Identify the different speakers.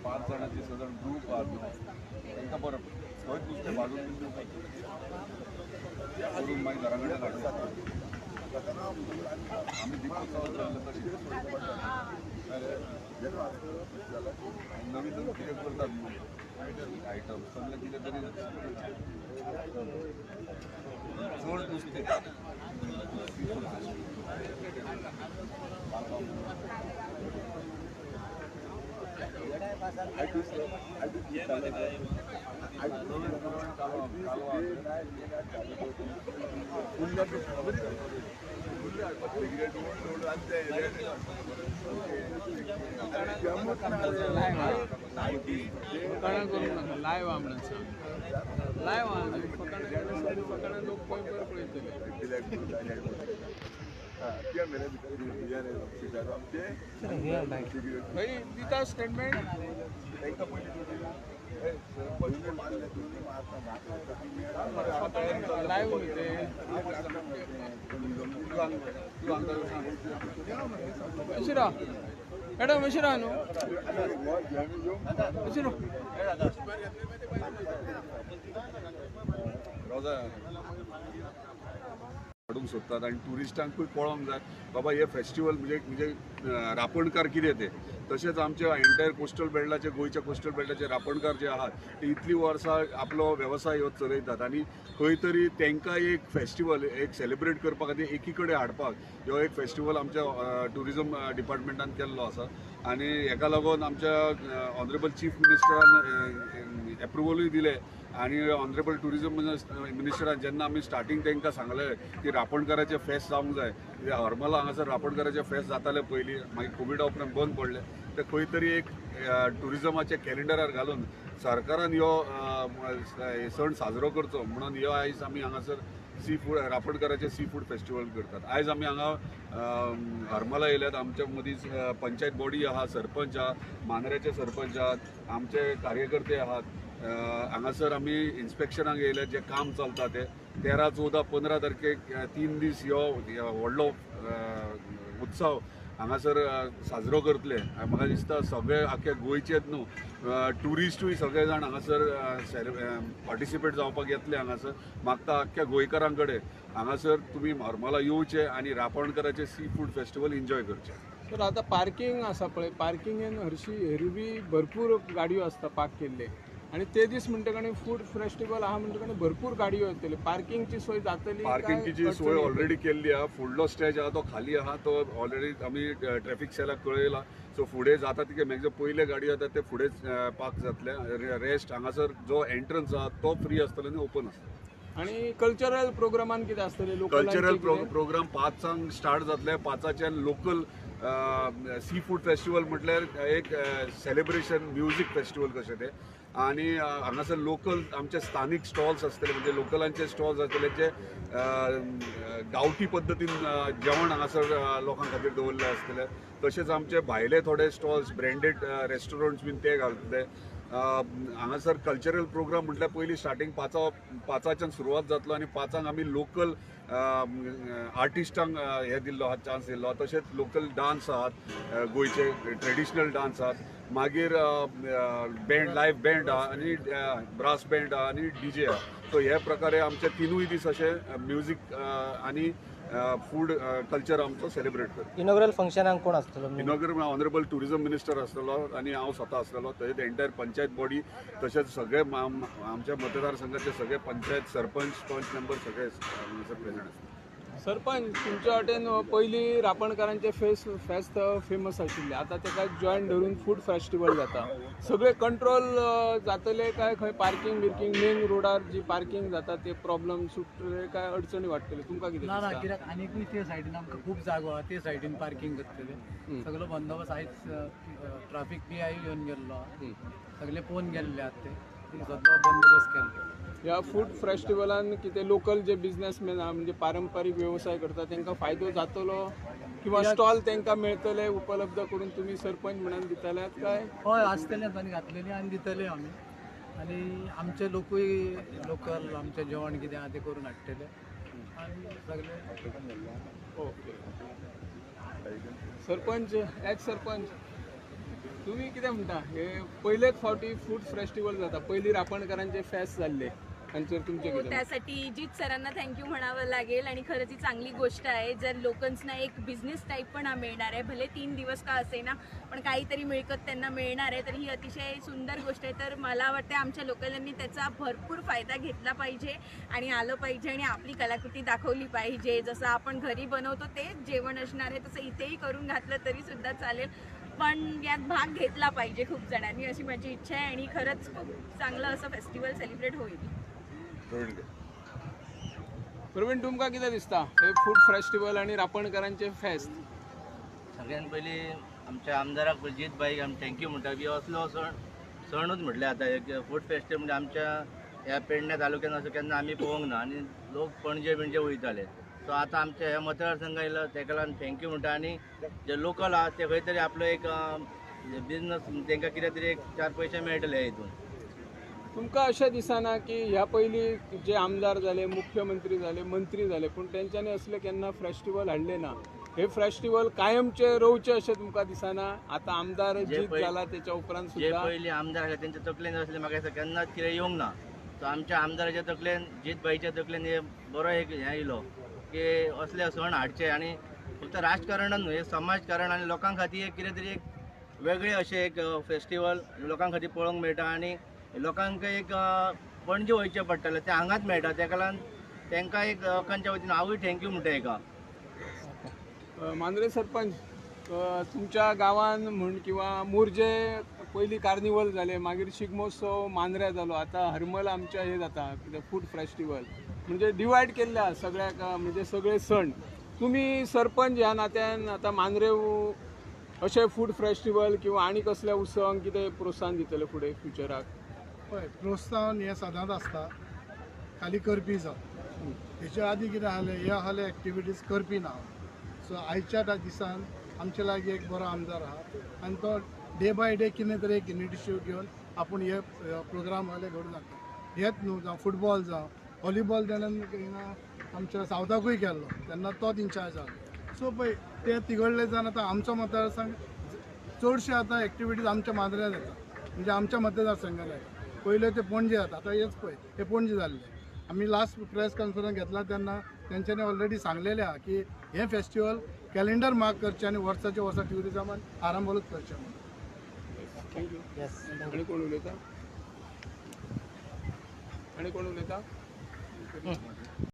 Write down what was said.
Speaker 1: पाच जणांची साधारण ग्रुप त्यांना बरं सहज नुसते भाजून करून माहीत घराकडे काढतो आम्ही दीपोत्सवात झालं तरी नवीन नवीन क्रिएट करतात आयटम समजा केले तरी जोड नुसते
Speaker 2: लाईव्ह आमचं लाईव्ह लोक दिता statement live Mishra madam Mishra न्हू मिश्रा
Speaker 1: काडूंक सोदतात आनी ट्युरिस्टांकूय कळोंक जाय बाबा हे फेस्टिवल म्हणजे रापणकार कितें ते तशेंच आमचे एंटायर कोस्टल बेल्टाचे गोंयच्या कोस्टल बेल्टाचे रापणकार जे आहात ते इतलीं वर्सां आपलो वेवसाय ह्यो चलयतात आनी खंय तरी तांकां एक फेस्टिवल एक सेलिब्रेट करपा खातीर एकी कडेन हाडपाक ह्यो एक फेस्टिवल आमच्या ट्युरिजम डिपार्टमेंटान केल्लो आसा आनी हेका लागून आमच्या ऑनरेबल चीफ मिनिस्टरान एप्रुवलूय दिलें आनी ऑनरेबल ट्युरिजम मिनिस्टरान जेन्ना आमी स्टार्टींग तांकां सांगलें की रापणकाराचें फेस्त जावंक जाय हरमला हांगासर रापणकाराचें फेस्त जातालें पयलीं मागीर कोविडा उपरांत बंद पडलें ते खंय तरी एक ट्युरिजमाच्या कॅलेंडरार घालून सरकारान ह्यो सण साजरो करचो म्हणून ह्यो आयज आमी हांगासर सी फूड रापणकाराचें सी फूड फेस्टिवल करतात आयज आमी हांगा हरमला येयल्यात आमच्या मदीं पंचायत बॉडी आहा सरपंच आहा मांद्रेचे सरपंच आहात आमचे कार्यकर्ते आहात हांगासर आमी इन्स्पेक्शनाक येयल्यात जे काम चलता ते 13, 14, 15 तारखेक 3 दीस ह्यो व्हडलो उत्सव हांगासर साजरो करतले म्हाका दिसता सगळे आख्या गोंयचेच न्हू ट्युरिस्टूय सगळे जाण हांगासर पार्टिसिपेट जावपाक येतले हांगासर मागता आख्या गोंयकारां कडेन हांगासर तुमी हरमला येवचे आनी रापणकाराचें सी फूड फेस्टिवल एन्जॉय करचें
Speaker 2: सर आता पार्किंग आसा पळय पार्किंगेन हरशीं एरवी भरपूर गाडयो आसता पार्क केल्ले आणि ते दीस म्हणटकणी फूड फेस्टिवल आहा म्हणटकणी भरपूर गाडयो येतले पार्किंगची सोय जातली
Speaker 1: पार्किंगची सोय ऑलरेडी केल्ली आहा फुडलो स्टेज आहा तो खाली आहा तो ऑलरेडी आमी ट्रॅफिक सेलाक कळयला सो फुडें जाता तितके मॅक्झिमम पयले गाडयो येता ते फुडें पार्क जातले रेस्ट हांगासर जो एंट्रन्स आहा तो फ्री आसतलो आनी ओपन आसतलो
Speaker 2: आणि कल्चरल प्रोग्रामान कितें आसतले
Speaker 1: कल्चरल प्रोग्राम 5 स्टार्ट जातले 5च्यान लोकल सी फूड फेस्टिवल म्हटल्यार एक सेलिब्रेशन म्युझिक फेस्टिवल कशें तें आनी हांगासर लोकल आमचे स्थानीक स्टॉल्स आसतले म्हणजे लोकलांचे स्टॉल्स आसतले जे गांवठी पद्दतीन जेवण हांगासर लोकां खातीर दवरले आसतले तशेंच आमचे भायले थोडे स्टॉल्स ब्रँडेड रेस्टॉरंट्स बीन ते घालतले हांगासर कल्चरल प्रोग्राम म्हटल्यार पयलीं स्टार्टींग पांचाच्यान सुरवात जातलो आनी पांचांक आमी लोकल आर्टिस्टांक हे दिल्लो आहा चान्स दिल्लो आहा तशेंच लोकल डान्स आहात गोंयचे ट्रेडिशनल डान्स आहात मागीर बँड लायव्ह बँड आहा आनी ब्रास बँड आहा आनी डीजे आहा सो हे प्रकारे आमचे तिनूय दीस अशे म्युजीक आनी फूड कल्चर आमचो सेलिब्रेट करता
Speaker 3: इनॉग्रल फंक्शनाक कोण आसतलो
Speaker 1: इनॉग्रल ऑनरेबल टुरिझम मिनिस्टर आसलेलो आनी हांव स्वता आसलेलो तशेंच एंटायर पंचायत बॉडी तशेंच सगळे आमच्या मतदारसंघाचे सगळे पंचायत सरपंच मेंबर सगळे प्रेझेंट आसले
Speaker 2: सरपंच तुमच्या वाटेन पयलीं रापणकारांचे फेस्त फेमस आशिल्ले आतां तेका जॉयंट धरून फूड फेस्टिवल जाता सगळे कंट्रोल जातले काय खंय पार्किंग बिर्किंग मेन रोडार जी पार्किंग जाता ते प्रॉब्लेम सुटले काय अडचणी वाडटले तुमकां कितें
Speaker 4: ना
Speaker 2: दिसता?
Speaker 4: कित्याक आनीकूय ते सायडीन आमकां खूब जागो आहा ते सायडीन पार्किंग करतले सगळो बंदोबस्त आयज ट्राफीक PI येवन गेल्लो सगळे पोवन गेल्ले आहात ते सगळो बंदोबस्त केल्लो
Speaker 2: ह्या फूड फेस्टिवलान कितें लोकल जे बिझनेसमॅन आहा म्हणजे पारंपारीक व्यवसाय करता तांकां फायदो जातलो किंवा स्टॉल तांकां मेळटले उपलब्ध करून तुमी सरपंच म्हणून दितल्यात काय
Speaker 4: हय आसतले आनी घातलेली आनी दितले आमी आनी आमचे लोकूय लोकल आमचें जेवण कितें आहा तें करून हाडटले आनी सगळे
Speaker 2: ओके सरपंच एक्स सरपंच तुम्ही कितें म्हणटा हे पयलेच फावटी फूड फेस्टिवल जाता पयलीं रापणकारांचे फेस्त जाल्ले हांचेर तुमचें
Speaker 5: हो,
Speaker 2: कितें
Speaker 5: त्यासाठी जीत सरांना थँक्यू म्हणावं लागेल आणि खरंच ही चांगली गोष्ट आहे जर लोकांना एक बिझनेस टाईप पण हा मिळणार आहे भले 3 दिवस का असेना पण काहीतरी मिळकत त्यांना मिळणार आहे तर ही अतिशय सुंदर गोष्ट आहे तर मला वाटतं आमच्या लोकांनी त्याचा भरपूर फायदा घेतला पाहिजे आणि आलं पाहिजे आणि आपली कलाकृती दाखवली पाहिजे जसं आपण घरी बनवतो ते जेवण असणार आहे तसं इथेही करून घातलं तरी सुद्धा चालेल पण यात भाग घेतला पाहिजे खूप जणांनी अशी माझी इच्छा आहे आणि खरंच खूप चांगलं असं फेस्टिवल सेलिब्रेट होईल
Speaker 2: प्रवीण तुमकां कितें दिसता हे फूड फेस्टिवल आणि रापणकारांचे फेस्त
Speaker 6: सगळ्यात पयली आमच्या आमदाराक जित बाईक आमी थँक्यू म्हणटा की असलो सणूच म्हटले आतां एक फूड फेस्टिवल म्हणजे आमच्या ह्या पेडण्या तालुक्यान असो केन्ना आमी पळोवंक ना आनी लोक पणजे बिणजे वयताले सो आतां आमच्या ह्या मतदारसंघ येयलो तेका लागून थँक्यू म्हणटा आनी जे लोकल आहा ते खंय तरी आपलो एक बिजनस तांकां कितें तरी एक 4 पयशे मेळटले हितून
Speaker 2: तुमकां अशें दिसना की ह्या पयलीं जे आमदार जाले मुख्यमंत्री जाले मंत्री जाले पूण तेंच्यांनी असले केन्ना फेस्टिवल हाडले ना हे फेस्टिवल कायमचे रोवचे अशें तुमकां दिसना आतां आमदार जीत जाला तेच्या उपरांत
Speaker 6: जे
Speaker 2: सुद्दां
Speaker 6: पयलीं आमदार आसले तेंच्या तकलेन असले म्हाका दिसता केन्नाच कितें येवंक ना सो आमच्या आमदाराच्या तकलेन जीत बाईच्या तकलेन हे बरो एक हें येयलो की असले सण हाडचे आनी फक्त राजकारणान न्हू हे समाजकारण आनी लोकां खातीर एक कितें तरी एक वेगळे अशें एक फेस्टिवल लोकां खातीर पळोवंक मेळटा आनी लोकांक एक पणजे वयचें पडटलें तें हांगाच मेळटा तेका लागून तांकां एक लोकांच्या वतीन हांवूय थँक्यू म्हणटा हेका
Speaker 2: मांद्रे सरपंच तुमच्या गांवान म्हण किंवा मोरजे पयलीं कार्निवल जाले मागीर शिगमोत्सव मांद्र्या जालो आतां हरमल आमच्या हे जाता कितें फूड फेस्टिवल म्हणजे डिवायड केल्ले आहा सगळ्याक म्हणजे सगळे सण तुमी सरपंच ह्या नात्यान आतां मांद्रे अशें फूड फेस्टिवल किंवा आनी कसल्या उत्सवांक कितें प्रोत्साहन दितले फुडें फ्युचराक
Speaker 7: हय प्रोत्साहन हें सदांच आसता खाली करपी जावन हेच्या आदीं कितें आहलें हे आहले एक्टिविटीज करपी ना सो आयच्या दिसान आमचे लागीं एक बरो आमदार आहा आनी तो डे बाय डे कितें तरी एक इनिशिएटीव घेवन आपूण हे प्रोग्राम आहले घडोवन हाडटा हेच न्हू जावं फुटबॉल जावं व्हॉलीबॉल तेणें आमच्या सावथाकूय केल्लो तेन्ना तोच इन्चार्ज आहा सो पळय ते तिगडले जावन आतां आमचो मतदारसंघ चडशे आतां एक्टिविटीज आमच्या मांद्र्यान जाता म्हणजे आमच्या मतदारसंघान जाता पयले ते पणजे जाता आतां हेच पळय ते पणजे जाल्ले आमी लास्ट प्रेस कॉन्फरन्स घेतला तेन्ना तेंच्यांनी ऑलरेडी सांगलेलें आहा की हें फेस्टिवल कॅलेंडर मार्क करचें आनी वर्साच्या वर्सा ट्युरिजमान आरंभूच करचें म्हणून
Speaker 2: थँक्यू
Speaker 3: येस
Speaker 2: आनी कोण उलयता